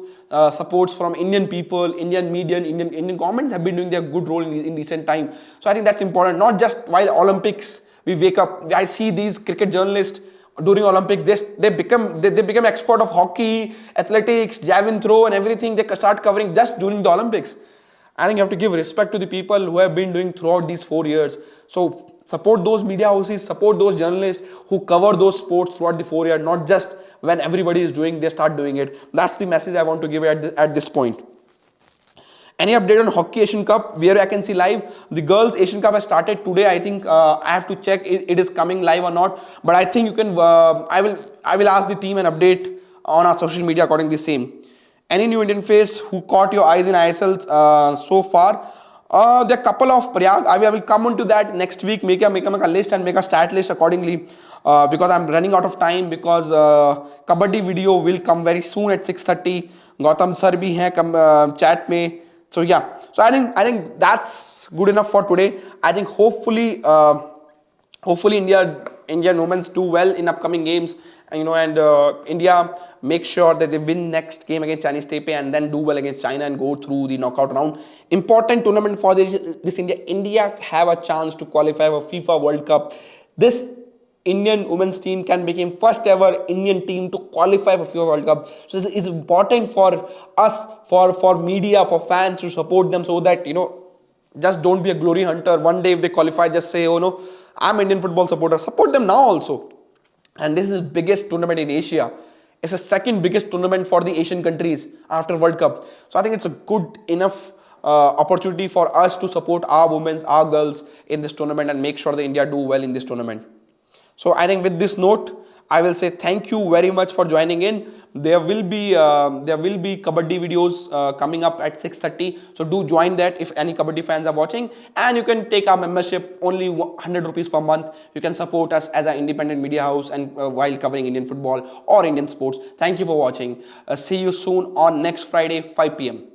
S1: supports from Indian people, Indian media, Indian governments have been doing their good role in recent time. So I think that's important. Not just while Olympics we wake up. I see these cricket journalists during Olympics, they become expert of hockey, athletics, javelin throw, and everything. They start covering just during the Olympics. I think you have to give respect to the people who have been doing throughout these 4 years. So support those media houses, support those journalists who cover those sports throughout the 4 years, not just when everybody is doing, they start doing it. That's the message I want to give at this point. Any update on Hockey Asian Cup? Where I can see live. The Girls Asian Cup has started today. I think I have to check it is coming live or not. But I think you can. I will ask the team an update on our social media according to the same. Any new Indian face who caught your eyes in ISL so far? There are a couple of Prayag. I will come on to that next week. Make a list and make a stat list accordingly. Because I'm running out of time. Because Kabaddi video will come very soon at 6:30. Gautam sir bhi hai chat mein. So yeah, so I think that's good enough for today. I think hopefully India Indian women do well in upcoming games, and India make sure that they win next game against Chinese Taipei and then do well against China and go through the knockout round. Important tournament for this India. India have a chance to qualify for FIFA World Cup. This Indian women's team can become first ever Indian team to qualify for FIFA World Cup. So this is important for us, for media, for fans to support them, so that just don't be a glory hunter. One day if they qualify, just say, oh no, I'm Indian football supporter. Support them now also. And this is the biggest tournament in Asia. It's the second biggest tournament for the Asian countries after World Cup. So I think it's a good enough opportunity for us to support our women, our girls in this tournament and make sure that India do well in this tournament. So I think with this note, I will say thank you very much for joining in. There will be kabaddi videos coming up at 6:30. So do join that if any kabaddi fans are watching. And you can take our membership, only 100 rupees per month. You can support us as an independent media house and while covering Indian football or Indian sports. Thank you for watching. See you soon on next Friday, 5 p.m.